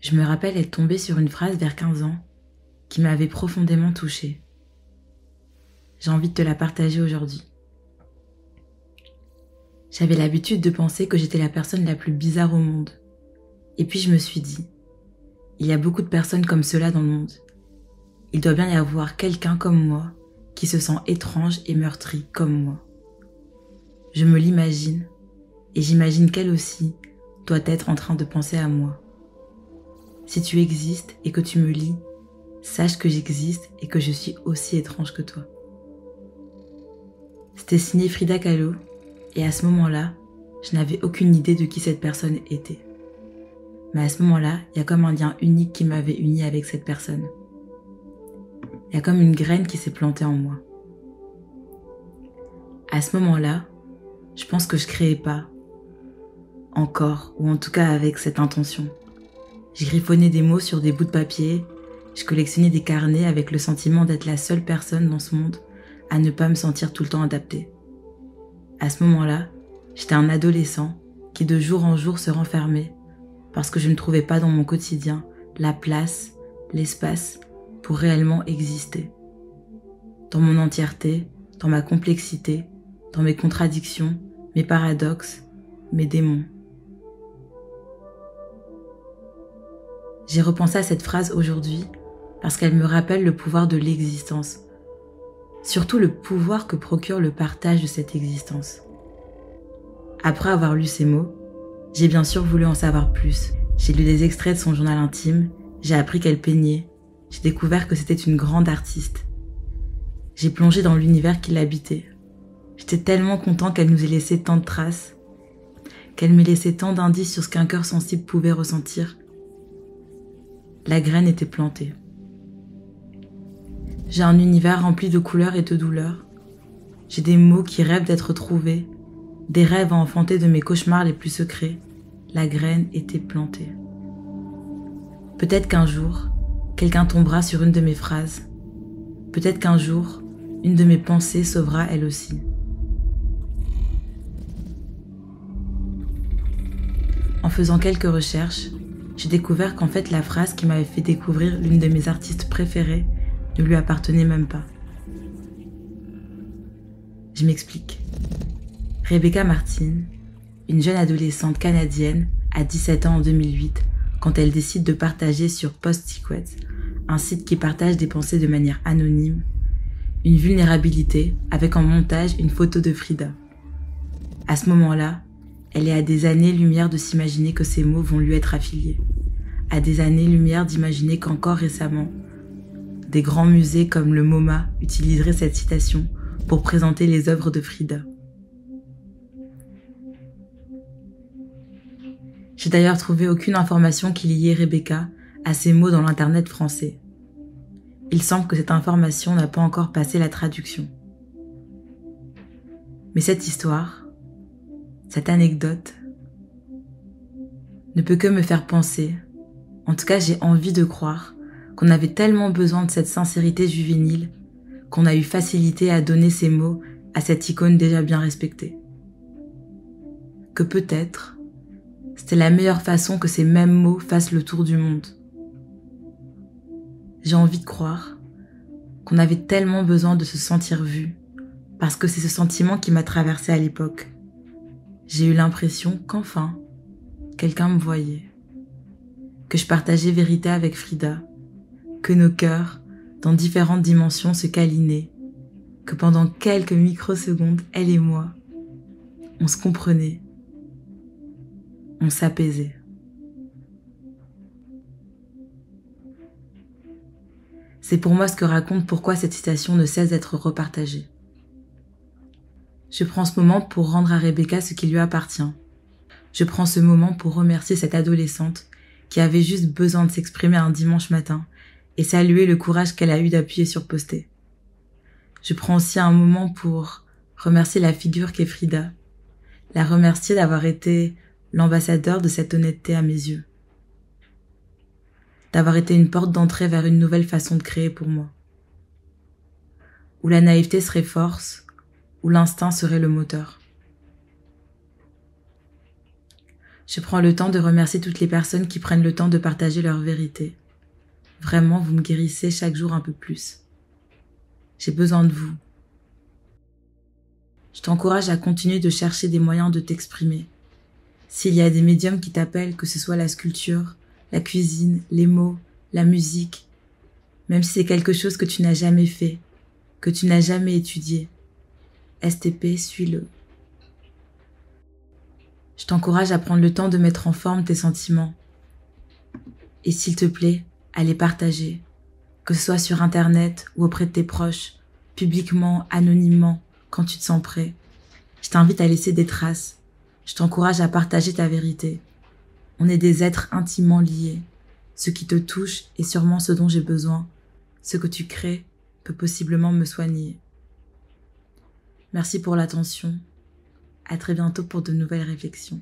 Je me rappelle être tombée sur une phrase vers 15 ans qui m'avait profondément touchée. J'ai envie de te la partager aujourd'hui. J'avais l'habitude de penser que j'étais la personne la plus bizarre au monde. Et puis je me suis dit, il y a beaucoup de personnes comme cela dans le monde. Il doit bien y avoir quelqu'un comme moi qui se sent étrange et meurtri comme moi. Je me l'imagine et j'imagine qu'elle aussi doit être en train de penser à moi. Si tu existes et que tu me lis, sache que j'existe et que je suis aussi étrange que toi. C'était signé Frida Kahlo et à ce moment-là, je n'avais aucune idée de qui cette personne était. Mais à ce moment-là, il y a comme un lien unique qui m'avait uni avec cette personne. Il y a comme une graine qui s'est plantée en moi. À ce moment-là, je pense que je créais pas encore, ou en tout cas avec cette intention. Je griffonnais des mots sur des bouts de papier, je collectionnais des carnets avec le sentiment d'être la seule personne dans ce monde à ne pas me sentir tout le temps adaptée. À ce moment-là, j'étais un adolescent qui de jour en jour se renfermait parce que je ne trouvais pas dans mon quotidien la place, l'espace pour réellement exister. Dans mon entièreté, dans ma complexité, dans mes contradictions, mes paradoxes, mes démons. J'ai repensé à cette phrase aujourd'hui parce qu'elle me rappelle le pouvoir de l'existence. Surtout le pouvoir que procure le partage de cette existence. Après avoir lu ces mots, j'ai bien sûr voulu en savoir plus. J'ai lu des extraits de son journal intime, j'ai appris qu'elle peignait, j'ai découvert que c'était une grande artiste. J'ai plongé dans l'univers qui l'habitait. J'étais tellement content qu'elle nous ait laissé tant de traces, qu'elle m'ait laissé tant d'indices sur ce qu'un cœur sensible pouvait ressentir. La graine était plantée. J'ai un univers rempli de couleurs et de douleurs. J'ai des mots qui rêvent d'être trouvés, des rêves à enfanter de mes cauchemars les plus secrets. La graine était plantée. Peut-être qu'un jour, quelqu'un tombera sur une de mes phrases. Peut-être qu'un jour, une de mes pensées sauvera elle aussi. En faisant quelques recherches, j'ai découvert qu'en fait la phrase qui m'avait fait découvrir l'une de mes artistes préférées ne lui appartenait même pas. Je m'explique. Rebecca Martin, une jeune adolescente canadienne, a 17 ans en 2008 quand elle décide de partager sur Post-Secrets, un site qui partage des pensées de manière anonyme, une vulnérabilité avec en montage une photo de Frida. À ce moment-là, elle est à des années-lumière de s'imaginer que ces mots vont lui être affiliés, à des années-lumière d'imaginer qu'encore récemment, des grands musées comme le MoMA utiliseraient cette citation pour présenter les œuvres de Frida. J'ai d'ailleurs trouvé aucune information qui liait Rebecca à ces mots dans l'internet français. Il semble que cette information n'a pas encore passé la traduction. Mais cette histoire, cette anecdote, ne peut que me faire penser, en tout cas j'ai envie de croire, qu'on avait tellement besoin de cette sincérité juvénile qu'on a eu facilité à donner ces mots à cette icône déjà bien respectée. Que peut-être, c'était la meilleure façon que ces mêmes mots fassent le tour du monde. J'ai envie de croire qu'on avait tellement besoin de se sentir vu, parce que c'est ce sentiment qui m'a traversée à l'époque. J'ai eu l'impression qu'enfin, quelqu'un me voyait, que je partageais vérité avec Frida, que nos cœurs, dans différentes dimensions, se câlinaient, que pendant quelques microsecondes, elle et moi, on se comprenait, on s'apaisait. C'est pour moi ce que raconte pourquoi cette citation ne cesse d'être repartagée. Je prends ce moment pour rendre à Rebecca ce qui lui appartient. Je prends ce moment pour remercier cette adolescente qui avait juste besoin de s'exprimer un dimanche matin et saluer le courage qu'elle a eu d'appuyer sur poster. Je prends aussi un moment pour remercier la figure qu'est Frida, la remercier d'avoir été l'ambassadeur de cette honnêteté à mes yeux, d'avoir été une porte d'entrée vers une nouvelle façon de créer pour moi, où la naïveté serait force, où l'instinct serait le moteur. Je prends le temps de remercier toutes les personnes qui prennent le temps de partager leur vérité. Vraiment, vous me guérissez chaque jour un peu plus. J'ai besoin de vous. Je t'encourage à continuer de chercher des moyens de t'exprimer. S'il y a des médiums qui t'appellent, que ce soit la sculpture, la cuisine, les mots, la musique, même si c'est quelque chose que tu n'as jamais fait, que tu n'as jamais étudié, STP, suis-le. Je t'encourage à prendre le temps de mettre en forme tes sentiments. Et s'il te plaît, à les partager, que ce soit sur Internet ou auprès de tes proches, publiquement, anonymement, quand tu te sens prêt. Je t'invite à laisser des traces. Je t'encourage à partager ta vérité. On est des êtres intimement liés. Ce qui te touche est sûrement ce dont j'ai besoin. Ce que tu crées peut possiblement me soigner. Merci pour l'attention. À très bientôt pour de nouvelles réflexions.